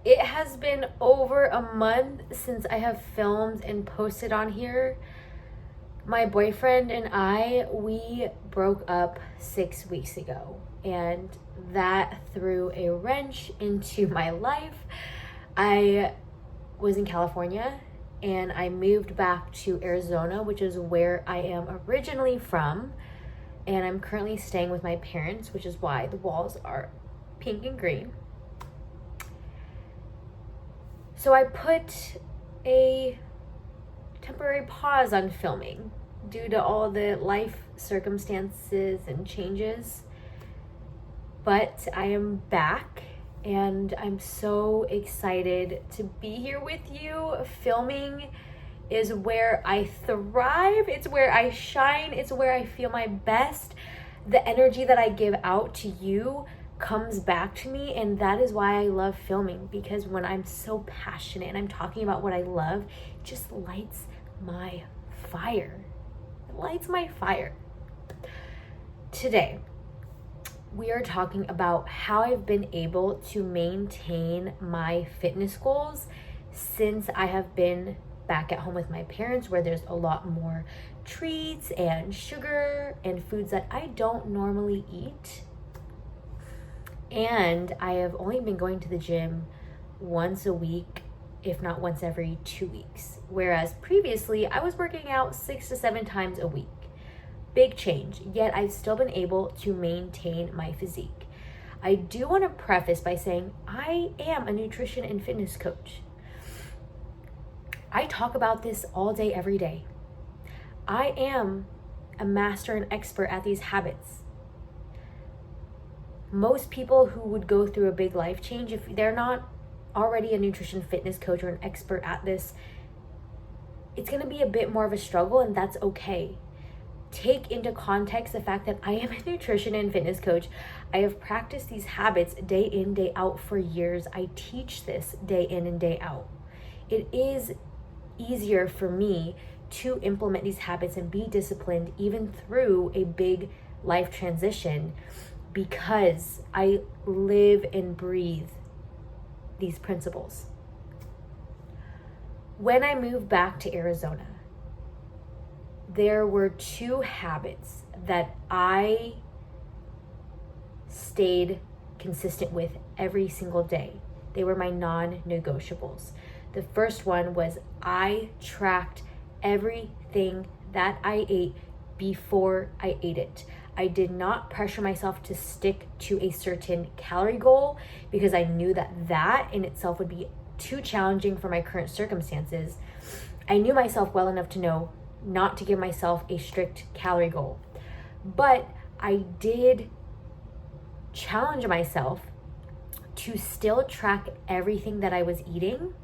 It has been over a month since I have filmed and posted on here. My boyfriend and we broke up 6 weeks ago, and that threw a wrench into my life. I was in California and I moved back to Arizona, which is where I am originally from. And I'm currently staying with my parents, which is why the walls are pink and green. So I put a temporary pause on filming due to all the life circumstances and changes. But I am back and I'm so excited to be here with you. Filming is where I thrive, it's where I shine, it's where I feel my best. The energy that I give out to you comes back to me, and that is why I love filming, because when I'm so passionate and I'm talking about what I love, it just lights my fire. It lights my fire. Today, we are talking about how I've been able to maintain my fitness goals since I have been back at home with my parents, where there's a lot more treats and sugar and foods that I don't normally eat. And I have only been going to the gym once a week, if not once every 2 weeks. Whereas previously, I was working out 6 to 7 times a week. Big change, yet I've still been able to maintain my physique. I do want to preface by saying I am a nutrition and fitness coach. I talk about this all day, every day. I am a master and expert at these habits. Most people who would go through a big life change, if they're not already a nutrition fitness coach or an expert at this, it's going to be a bit more of a struggle, and that's okay. Take into context the fact that I am a nutrition and fitness coach. I have practiced these habits day in, day out for years. I teach this day in and day out. It is easier for me to implement these habits and be disciplined even through a big life transition, because I live and breathe these principles. When I moved back to Arizona, there were 2 habits that I stayed consistent with every single day. They were my non-negotiables. The first one was I tracked everything that I ate before I ate it. I did not pressure myself to stick to a certain calorie goal, because I knew that in itself would be too challenging for my current circumstances. I knew myself well enough to know not to give myself a strict calorie goal. But I did challenge myself to still track everything that I was eating,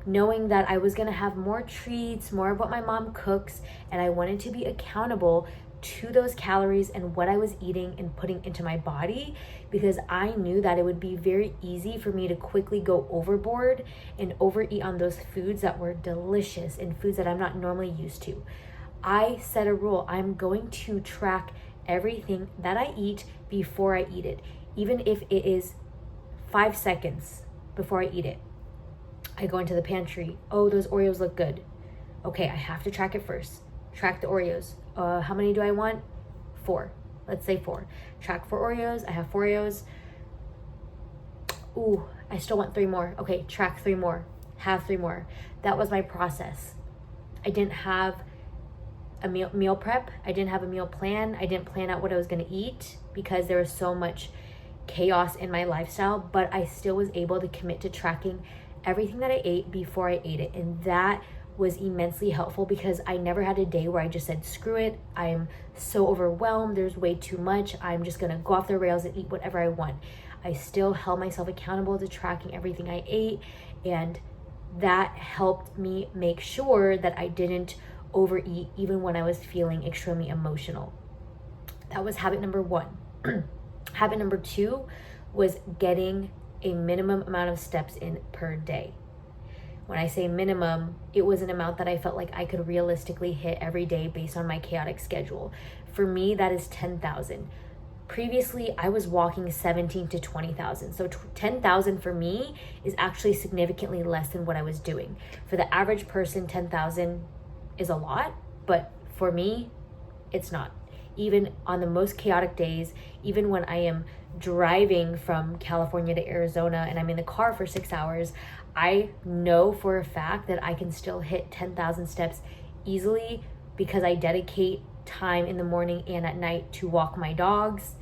knowing that I was gonna have more treats, more of what my mom cooks, and I wanted to be accountable to those calories and what I was eating and putting into my body, because I knew that it would be very easy for me to quickly go overboard and overeat on those foods that were delicious and foods that I'm not normally used to. I set a rule. I'm going to track everything that I eat before I eat it, even if it is 5 seconds before I eat it. I go into the pantry. Oh, those Oreos look good. Okay, I have to track it first. Track the Oreos. How many do I want? 4. Let's say 4. Track 4 Oreos. I have 4 Oreos. Ooh, I still want 3 more. Okay, track 3 more. Have 3 more. That was my process. I didn't have a meal prep. I didn't have a meal plan. I didn't plan out what I was going to eat because there was so much chaos in my lifestyle, but I still was able to commit to tracking everything that I ate before I ate it. And that was immensely helpful, because I never had a day where I just said, screw it, I'm so overwhelmed, there's way too much, I'm just gonna go off the rails and eat whatever I want. I still held myself accountable to tracking everything I ate, and that helped me make sure that I didn't overeat even when I was feeling extremely emotional. That was habit number 1. Habit number 2 was getting a minimum amount of steps in per day. When I say minimum, it was an amount that I felt like I could realistically hit every day based on my chaotic schedule. For me, that is 10,000. Previously, I was walking 17 to 20,000. So 10,000 for me is actually significantly less than what I was doing. For the average person, 10,000 is a lot, but for me, it's not. Even on the most chaotic days, even when I am driving from California to Arizona and I'm in the car for 6 hours, I know for a fact that I can still hit 10,000 steps easily because I dedicate time in the morning and at night to walk my dogs,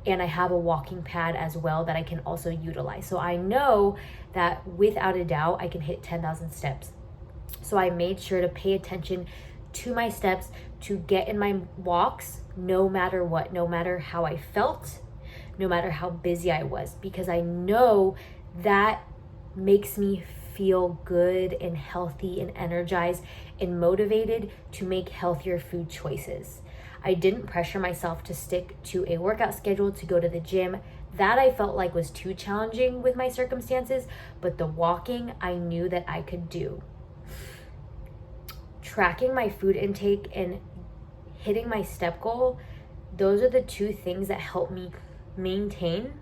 and I have a walking pad as well that I can also utilize. So I know that without a doubt I can hit 10,000 steps. So I made sure to pay attention to my steps, to get in my walks no matter what, no matter how I felt, no matter how busy I was, because I know that makes me feel good and healthy and energized and motivated to make healthier food choices. I didn't pressure myself to stick to a workout schedule to go to the gym. That I felt like was too challenging with my circumstances, but the walking I knew that I could do. Tracking my food intake and hitting my step goal, those are the two things that help me maintain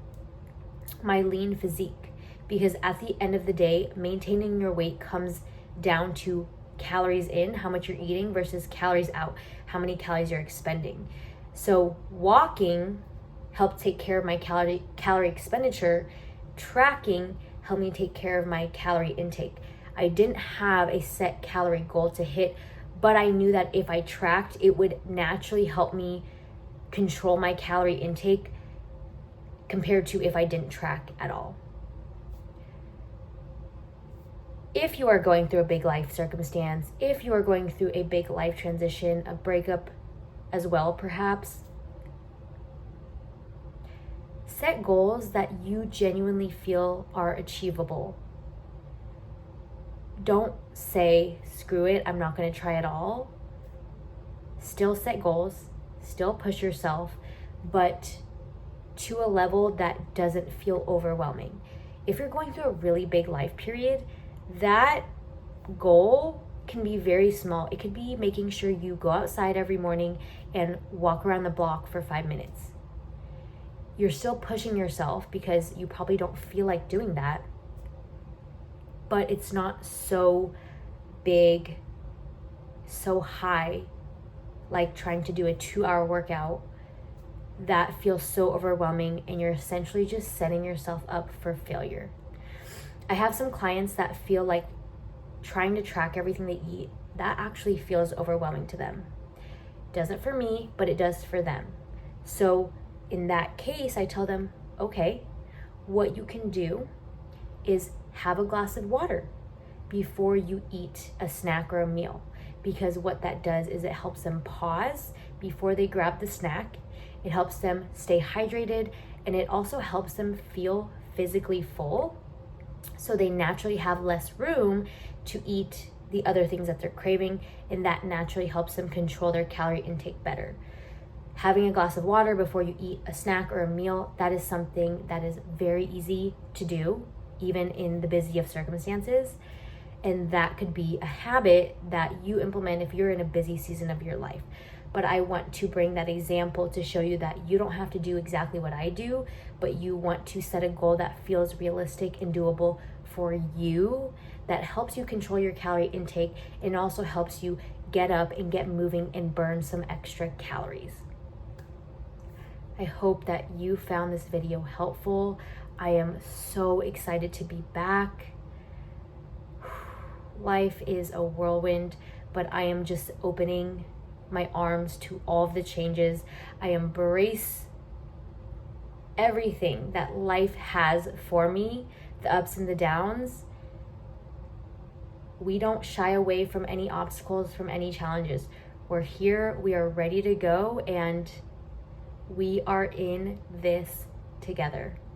my lean physique. Because at the end of the day, maintaining your weight comes down to calories in, how much you're eating, versus calories out, how many calories you're expending. So walking helped take care of my calorie expenditure. Tracking helped me take care of my calorie intake. I didn't have a set calorie goal to hit, but I knew that if I tracked, it would naturally help me control my calorie intake compared to if I didn't track at all. If you are going through a big life circumstance, if you are going through a big life transition, a breakup as well perhaps, set goals that you genuinely feel are achievable. Don't say, screw it, I'm not going to try at all. Still set goals, still push yourself, but to a level that doesn't feel overwhelming. If you're going through a really big life period, that goal can be very small. It could be making sure you go outside every morning and walk around the block for 5 minutes. You're still pushing yourself because you probably don't feel like doing that, but it's not so big, so high, like trying to do a 2-hour workout that feels so overwhelming, and you're essentially just setting yourself up for failure. I have some clients that feel like trying to track everything they eat, that actually feels overwhelming to them. Doesn't for me, but it does for them. So in that case, I tell them, okay, what you can do is have a glass of water before you eat a snack or a meal, because what that does is it helps them pause before they grab the snack. It helps them stay hydrated, and it also helps them feel physically full, so they naturally have less room to eat the other things that they're craving, and that naturally helps them control their calorie intake better. Having a glass of water before you eat a snack or a meal, that is something that is very easy to do, even in the busy of circumstances. And that could be a habit that you implement if you're in a busy season of your life. But I want to bring that example to show you that you don't have to do exactly what I do, but you want to set a goal that feels realistic and doable for you, that helps you control your calorie intake and also helps you get up and get moving and burn some extra calories. I hope that you found this video helpful. I am so excited to be back. Life is a whirlwind, but I am just opening my arms to all of the changes. I embrace everything that life has for me, the ups and the downs. We don't shy away from any obstacles, from any challenges. We're here, we are ready to go, and we are in this together.